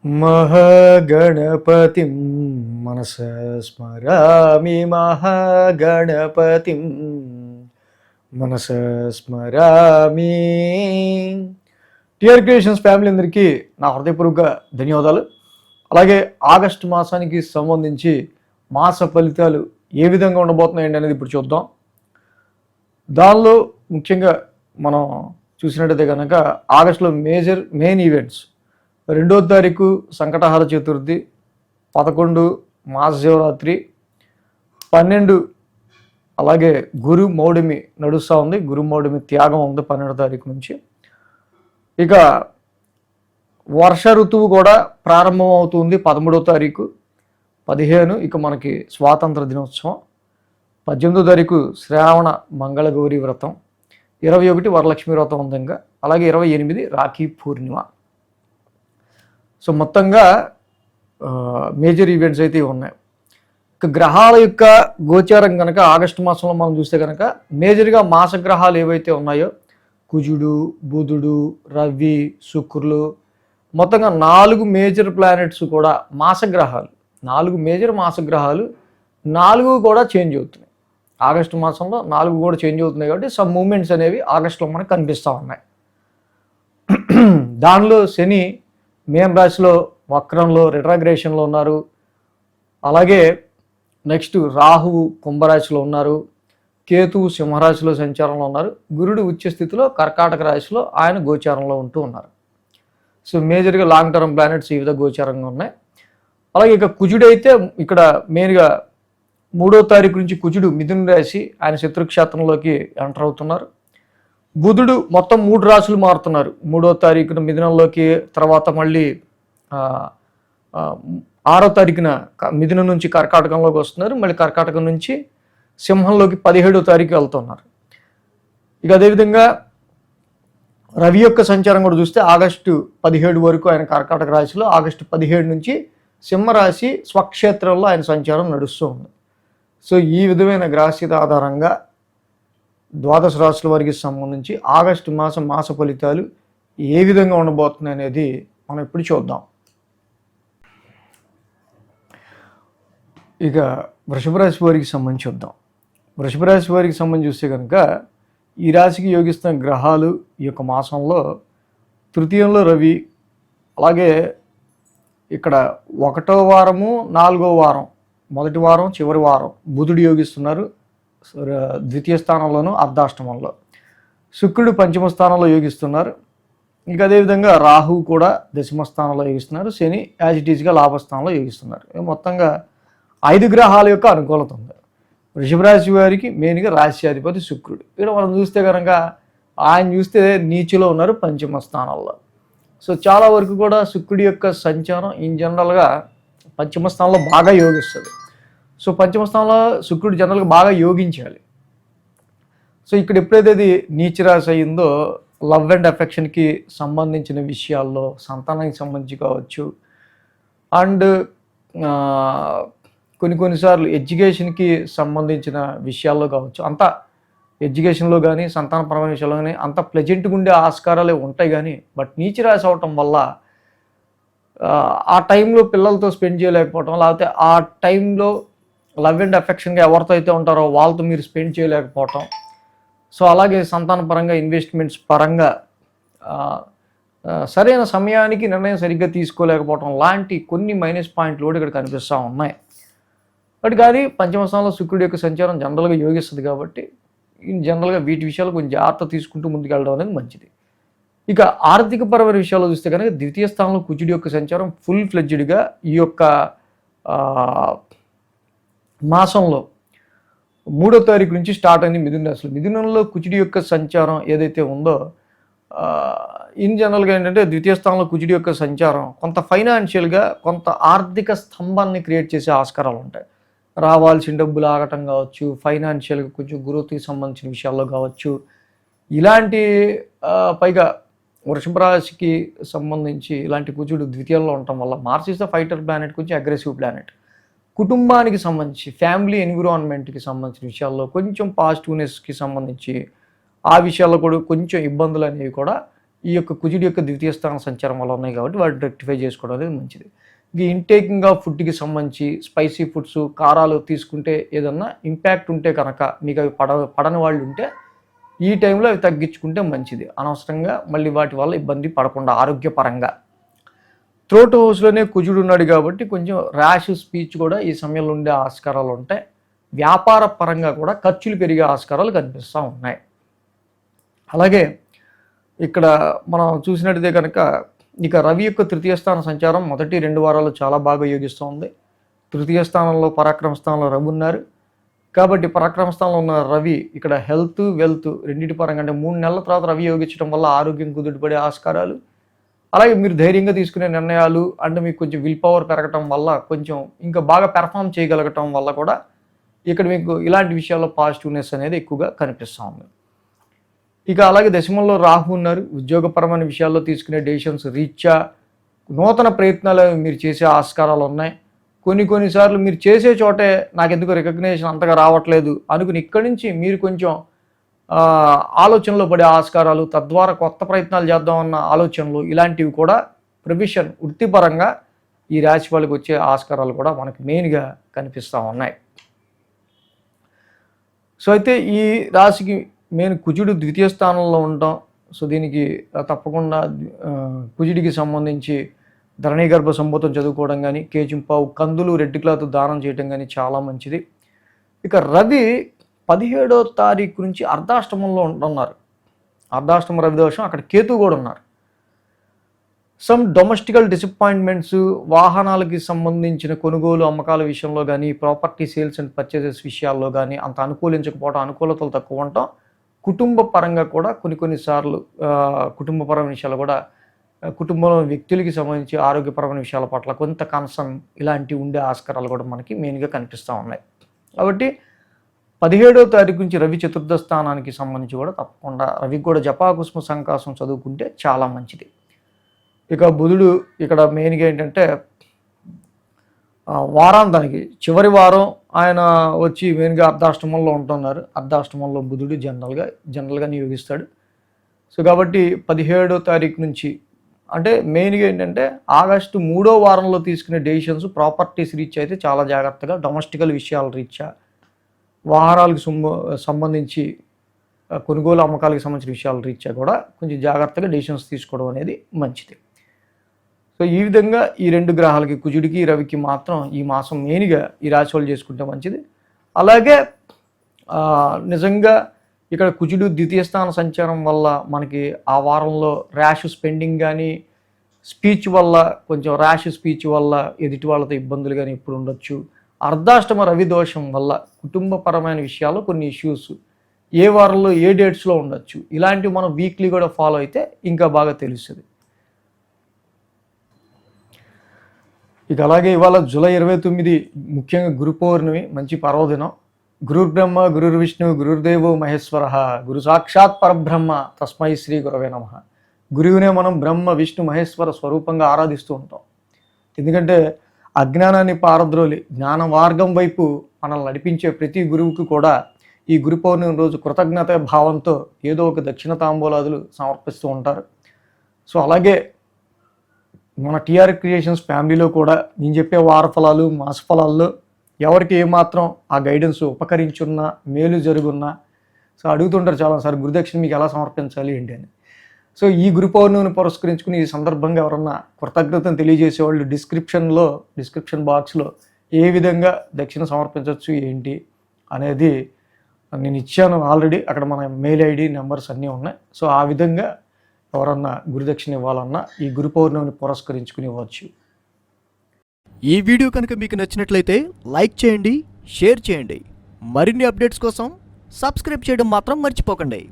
महागणपतिं मनसा स्मरामि महागणपतिं మనసా స్మరామి. TR creations family అందరికీ నా హృదయపూర్వక ధన్యవాదాలు. అలాగే ఆగస్టు మాసానికి సంబంధించి మాస ఫలితాలు ఏ విధంగా ఉండబోతున్నాయండి అనేది ఇప్పుడు చూద్దాం. దానిలో ముఖ్యంగా మనం చూసినట్టయితే కనుక ఆగస్టులో మెయిన్ ఈవెంట్స్ 2వ తారీఖు సంకటహార చతుర్థి, 11 మహాశివరాత్రి, 12 అలాగే గురు మౌఢమి నడుస్తూ ఉంది. గురు మౌఢమి త్యాగం ఉంది 12వ తారీఖు నుంచి. ఇక వర్ష ఋతువు కూడా ప్రారంభం అవుతుంది 13వ తారీఖు, 15 ఇక మనకి స్వాతంత్ర దినోత్సవం, 18వ తారీఖు శ్రావణ మంగళగౌరి వ్రతం, 21 వరలక్ష్మి వ్రతం ఉందంగా, అలాగే 28 రాఖీ పూర్ణిమ. సో మొత్తంగా మేజర్ ఈవెంట్స్ అయితే ఉన్నాయి. గ్రహాల యొక్క గోచారం కనుక ఆగస్టు మాసంలో మనం చూస్తే కనుక మేజర్గా మాసగ్రహాలు ఏవైతే ఉన్నాయో కుజుడు, బుధుడు, రవి, శుక్రులు, మొత్తంగా 4 మేజర్ ప్లానెట్స్ కూడా మాసగ్రహాలు, 4 మేజర్ మాసగ్రహాలు 4 కూడా చేంజ్ అవుతున్నాయి. ఆగస్టు మాసంలో 4 కూడా చేంజ్ అవుతున్నాయి కాబట్టి సమ్ మూమెంట్స్ అనేవి ఆగస్టులో మనకు కనిపిస్తూ ఉన్నాయి. దానిలో శని మేన రాశిలో వక్రంలో రిట్రాగ్రేషన్లో ఉన్నారు. అలాగే నెక్స్ట్ రాహువు కుంభరాశిలో ఉన్నారు. కేతువు సింహరాశిలో సంచారంలో ఉన్నారు. గురుడు ఉచ్చ స్థితిలో కర్కాటక రాశిలో ఆయన గోచారంలో ఉంటూ ఉన్నారు. సో మేజర్గా లాంగ్ టర్మ్ ప్లానెట్స్ ఈ విధంగా గోచారంగా ఉన్నాయి. అలాగే ఇక కుజుడు అయితే ఇక్కడ మెయిన్గా 3వ తారీఖు నుంచి కుజుడు మిథున రాశి ఆయన శత్రుక్షేత్రంలోకి ఎంటర్ అవుతున్నారు. బుధుడు మొత్తం 3 రాశులు మారుతున్నారు. 3వ తారీఖున మిథునంలోకి, తర్వాత మళ్ళీ 6వ తారీఖున మిథున నుంచి కర్కాటకంలోకి వస్తున్నారు. మళ్ళీ కర్కాటకం నుంచి సింహంలోకి 17వ తారీఖు వెళ్తున్నారు. ఇక అదేవిధంగా రవి యొక్క సంచారం కూడా చూస్తే ఆగస్టు 17 వరకు ఆయన కర్కాటక రాశిలో, ఆగస్టు 17 నుంచి సింహరాశి స్వక్షేత్రంలో ఆయన సంచారం నడుస్తూ ఉంది. సో ఈ విధమైన గ్రహస్థితి ఆధారంగా ద్వాదశ రాశుల వారికి సంబంధించి ఆగస్టు మాస ఫలితాలు ఏ విధంగా ఉండబోతున్నాయి అనేది మనం ఇప్పుడు చూద్దాం. ఇక వృషభ రాశి వారికి సంబంధించి చూద్దాం. వృషభ రాశి వారికి సంబంధించి చూస్తే కనుక ఈ రాశికి యోగిస్తున్న గ్రహాలు ఈ యొక్క మాసంలో తృతీయంలో రవి, అలాగే ఇక్కడ 1వ వారము 4వ వారం, మొదటి వారం చివరి వారం బుధుడు యోగిస్తున్నారు ద్వితీయ స్థానంలోను అర్ధాష్టమంలో. శుక్రుడు పంచమ స్థానంలో యోగిస్తున్నారు. ఇంకా అదేవిధంగా రాహు కూడా దశమ స్థానంలో యోగిస్తున్నారు. శని యాజ్ ఇట్ ఈజ్గా లాభస్థానంలో యోగిస్తున్నారు. మొత్తంగా 5 గ్రహాల యొక్క అనుకూలత ఉంది. వృషభ రాశి వారికి మెయిన్గా రాశ్యాధిపతి శుక్రుడు. ఇక్కడ మనం చూస్తే కనుక ఆయన చూస్తే నీచులో ఉన్నారు పంచమ స్థానంలో. సో చాలా వరకు కూడా శుక్రుడి యొక్క సంచారం ఇన్ జనరల్గా పంచమ స్థానంలో బాగా యోగిస్తుంది. సో పంచమ స్థానంలో శుక్రుడు జనరల్గా బాగా యోగించాలి. సో ఇక్కడ ఎప్పుడైతే అది నీచరాశి అయిందో లవ్ అండ్ అఫెక్షన్కి సంబంధించిన విషయాల్లో, సంతానానికి సంబంధించి కావచ్చు, అండ్ కొన్నిసార్లు ఎడ్యుకేషన్కి సంబంధించిన విషయాల్లో కావచ్చు, అంతా ఎడ్యుకేషన్లో కానీ సంతానపరమైన విషయాల్లో కానీ అంత ప్లెజెంట్గా ఉండే ఆస్కారాలే ఉంటాయి. కానీ బట్ నీచరాశి అవటం వల్ల ఆ టైంలో పిల్లలతో స్పెండ్ చేయలేకపోవటం, లేకపోతే ఆ టైంలో లవ్ అండ్ అఫెక్షన్గా ఎవరితో అయితే ఉంటారో వాళ్ళతో మీరు స్పెండ్ చేయలేకపోవటం, సో అలాగే సంతానపరంగా ఇన్వెస్ట్మెంట్స్ పరంగా సరైన సమయానికి నిర్ణయం సరిగ్గా తీసుకోలేకపోవటం లాంటి కొన్ని మైనస్ పాయింట్లు కూడా ఇక్కడ కనిపిస్తూ ఉన్నాయి. బట్ కానీ పంచమ స్థానంలో శుక్రుడి యొక్క సంచారం జనరల్గా యోగిస్తుంది కాబట్టి జనరల్గా వీటి విషయాలు కొంచెం జాగ్రత్త తీసుకుంటూ ముందుకు వెళ్ళడం అనేది మంచిది. ఇక ఆర్థిక పరమైన విషయాల్లో చూస్తే కనుక ద్వితీయ స్థానంలో కుజుడి యొక్క సంచారం ఫుల్ ఫ్లెడ్జ్డ్గా ఈ యొక్క మాసంలో 3వ తారీఖు నుంచి స్టార్ట్ అయింది మిథున రాశిలో. మిథునంలో కుజుడి యొక్క సంచారం ఏదైతే ఉందో ఇన్ జనరల్గా ఏంటంటే ద్వితీయ స్థానంలో కుజుడి యొక్క సంచారం కొంత ఫైనాన్షియల్గా కొంత ఆర్థిక స్తంభాన్ని క్రియేట్ చేసే ఆస్కారాలు ఉంటాయి. రావాల్సిన డబ్బులు ఆగటం కావచ్చు, ఫైనాన్షియల్గా కొంచెం గ్రోత్కి సంబంధించిన విషయాల్లో కావచ్చు, ఇలాంటి పైగా వృషభ రాశికి సంబంధించి ఇలాంటి కుజుడు ద్వితీయంలో ఉండటం వల్ల Mars is the fighter planet, కొంచెం అగ్రెసివ్ ప్లానెట్. కుటుంబానికి సంబంధించి ఫ్యామిలీ ఎన్విరాన్మెంట్కి సంబంధించిన విషయాల్లో కొంచెం పాజిటివ్నెస్కి సంబంధించి ఆ విషయాల్లో కూడా కొంచెం ఇబ్బందులు అనేవి కూడా ఈ యొక్క కుజుడి యొక్క ద్వితీయ స్థాన సంచారం వల్ల ఉన్నాయి కాబట్టి వాటిని రెక్టిఫై చేసుకోవడం అనేది మంచిది. ఈ ఇంటేకింగ్ ఆఫ్ ఫుడ్కి సంబంధించి స్పైసీ ఫుడ్స్, కారాలు తీసుకుంటే ఏదన్నా ఇంపాక్ట్ ఉంటే కనుక మీకు అవి పడని వాళ్ళు ఉంటే ఈ టైంలో అవి తగ్గించుకుంటే మంచిది. అనవసరంగా మళ్ళీ వాటి వల్ల ఇబ్బంది పడకుండా ఆరోగ్యపరంగా. థ్రోట్ హౌస్లోనే కుజుడు ఉన్నాడు కాబట్టి కొంచెం ర్యాష్ స్పీచ్ కూడా ఈ సమయంలో ఉండే ఆస్కారాలు ఉంటాయి. వ్యాపార పరంగా కూడా ఖర్చులు పెరిగే ఆస్కారాలు కనిపిస్తూ ఉన్నాయి. అలాగే ఇక్కడ మనం చూసినట్టయితే కనుక ఇక రవి యొక్క తృతీయ స్థాన సంచారం మొదటి 2 వారాలు చాలా బాగా యోగిస్తుంది. తృతీయ స్థానంలో పరాక్రమ స్థానంలో రవి ఉన్నారు కాబట్టి పరాక్రమ స్థానంలో ఉన్న రవి ఇక్కడ హెల్త్, వెల్త్ రెండింటి పరంగా అంటే 3 నెలల తర్వాత రవి యోగించడం వల్ల ఆరోగ్యం కుదుటపడే ఆస్కారాలు, అలాగే మీరు ధైర్యంగా తీసుకునే నిర్ణయాలు అంటే మీకు కొంచెం విల్ పవర్ పెరగటం వల్ల కొంచెం ఇంకా బాగా పెర్ఫామ్ చేయగలగటం వల్ల కూడా ఇక్కడ మీకు ఇలాంటి విషయాల్లో పాజిటివ్నెస్ అనేది ఎక్కువగా కనిపిస్తూ ఉంది. ఇక అలాగే దశమంలో రాహు ఉన్నారు. ఉద్యోగపరమైన విషయాల్లో తీసుకునే డెసిషన్స్ రీత్యా నూతన ప్రయత్నాలు మీరు చేసే ఆస్కారాలు ఉన్నాయి. కొన్నిసార్లు మీరు చేసే చోటే నాకెందుకు రికగ్నేషన్ అంతగా రావట్లేదు అనుకుని ఇక్కడి నుంచి మీరు కొంచెం ఆలోచనలో పడే ఆస్కారాలు, తద్వారా కొత్త ప్రయత్నాలు చేద్దామన్న ఆలోచనలు ఇలాంటివి కూడా ప్రొఫెషన్ వృత్తిపరంగా ఈ రాశి వాళ్ళకి వచ్చే ఆస్కారాలు కూడా మనకు మెయిన్గా కనిపిస్తూ ఉన్నాయి. సో అయితే ఈ రాశికి మెయిన్ కుజుడు ద్వితీయ స్థానంలో ఉంటాం. సో దీనికి తప్పకుండా కుజుడికి సంబంధించి ధరణీ గర్భ సంభూతం చదువుకోవడం కానీ, కేజింపావు కందులు రెడ్ క్లాత్ దానం చేయడం కానీ చాలా మంచిది. ఇక రవి 17వ తారీఖు నుంచి అర్ధాష్టమంలో ఉంటున్నారు. అర్ధాష్టమ రవి దోషం, అక్కడ కేతు కూడా ఉన్నారు. సమ్ డొమెస్టికల్ డిసప్పాయింట్మెంట్స్, వాహనాలకి సంబంధించిన కొనుగోలు అమ్మకాల విషయంలో కానీ, ప్రాపర్టీ సేల్స్ అండ్ పర్చేజెస్ విషయాల్లో కానీ అంత అనుకూలించకపోవడం, అనుకూలతలు తక్కువ ఉండటం, కుటుంబ పరంగా కూడా కొన్నిసార్లు కుటుంబపరమైన విషయాలు కూడా కుటుంబంలో వ్యక్తులకి సంబంధించి ఆరోగ్యపరమైన విషయాల పట్ల కొంత కన్సర్న్ ఇలాంటివి ఉండే ఆస్కారాలు కూడా మనకి మెయిన్గా కనిపిస్తూ ఉన్నాయి. కాబట్టి 17వ తారీఖు నుంచి రవి చతుర్థ స్థానానికి సంబంధించి కూడా తప్పకుండా రవికి కూడా జపాకుస్మ సంకాసం చదువుకుంటే చాలా మంచిది. ఇక బుధుడు ఇక్కడ మెయిన్గా ఏంటంటే వారాంతానికి చివరి వారం ఆయన వచ్చి మెయిన్గా అర్ధాష్టమంలో ఉంటున్నారు. అర్ధాష్టమంలో బుధుడు జనరల్గా నియోగిస్తాడు. సో కాబట్టి 17వ తారీఖు నుంచి అంటే మెయిన్గా ఏంటంటే ఆగస్టు 3వ వారంలో తీసుకునే డెసిషన్స్ ప్రాపర్టీస్ రీచ్ అయితే చాలా జాగ్రత్తగా, డొమెస్టికల్ విషయాల రీత్యా, వాహనాలకు సంబంధించి కొనుగోలు అమ్మకాలకు సంబంధించిన విషయాల రీత్యా కూడా కొంచెం జాగ్రత్తగా డెసిషన్స్ తీసుకోవడం అనేది మంచిది. సో ఈ విధంగా ఈ 2 గ్రహాలకి కుజుడికి రవికి మాత్రం ఈ మాసం మెయిన్గా ఈ రాశి వాళ్ళు చేసుకుంటే మంచిది. అలాగే నిజంగా ఇక్కడ కుజుడు ద్వితీయ స్థాన సంచారం వల్ల మనకి ఆ వారంలో ర్యాష్ స్పెండింగ్ కానీ, స్పీచ్ వల్ల కొంచెం ర్యాష్ స్పీచ్ వల్ల ఎదుటి వాళ్ళతో ఇబ్బందులు కానీ ఇప్పుడు ఉండొచ్చు. అర్ధాష్టమ రవి దోషం వల్ల కుటుంబపరమైన విషయాల్లో కొన్ని ఇష్యూస్ ఏ వారంలో ఏ డేట్స్లో ఉండొచ్చు. ఇలాంటివి మనం వీక్లీ కూడా ఫాలో అయితే ఇంకా బాగా తెలుస్తుంది. ఇక అలాగే ఇవాళ జూలై 29 ముఖ్యంగా గురు పౌర్ణమి, మంచి పర్వదినం. గురుర్ బ్రహ్మ గురుర్ విష్ణు గురుర్దేవో మహేశ్వర గురు సాక్షాత్ పరబ్రహ్మ తస్మై శ్రీ గురవే నమః. గురువునే మనం బ్రహ్మ విష్ణు మహేశ్వర స్వరూపంగా ఆరాధిస్తూ ఉంటాం. ఎందుకంటే అజ్ఞానాన్ని పారద్రోలి జ్ఞాన మార్గం వైపు మనల్ని నడిపించే ప్రతి గురువుకి కూడా ఈ గురు పౌర్ణమి రోజు కృతజ్ఞత భావంతో ఏదో ఒక దక్షిణ తాంబూలాదులు సమర్పిస్తూ ఉంటారు. సో అలాగే మన టీఆర్ క్రియేషన్స్ ఫ్యామిలీలో కూడా నేను చెప్పే వార ఫలాలు, మాస ఫలాల్లో ఎవరికి ఏమాత్రం ఆ గైడెన్స్ ఉపకరించున్నా, మేలు జరుగున్నా సో అడుగుతుంటారు చాలాసారి గురుదక్షిణ మీకు ఎలా సమర్పించాలి ఏంటి అని. సో ఈ గురు పౌర్ణమిని పురస్కరించుకుని ఈ సందర్భంగా ఎవరన్నా కృతజ్ఞతను తెలియజేసేవాళ్ళు డిస్క్రిప్షన్ బాక్స్లో ఏ విధంగా దక్షిణ సమర్పించవచ్చు ఏంటి అనేది నేను ఇచ్చాను ఆల్రెడీ. అక్కడ మన మెయిల్ ఐడి నెంబర్స్ అన్నీ ఉన్నాయి. సో ఆ విధంగా ఎవరన్నా గురుదక్షిణ ఇవ్వాలన్నా ఈ గురు పౌర్ణమిని పురస్కరించుకుని ఇవ్వచ్చు. ఈ వీడియో కనుక మీకు నచ్చినట్లయితే లైక్ చేయండి, షేర్ చేయండి. మరిన్ని అప్డేట్స్ కోసం సబ్స్క్రైబ్ చేయడం మాత్రం మర్చిపోకండి.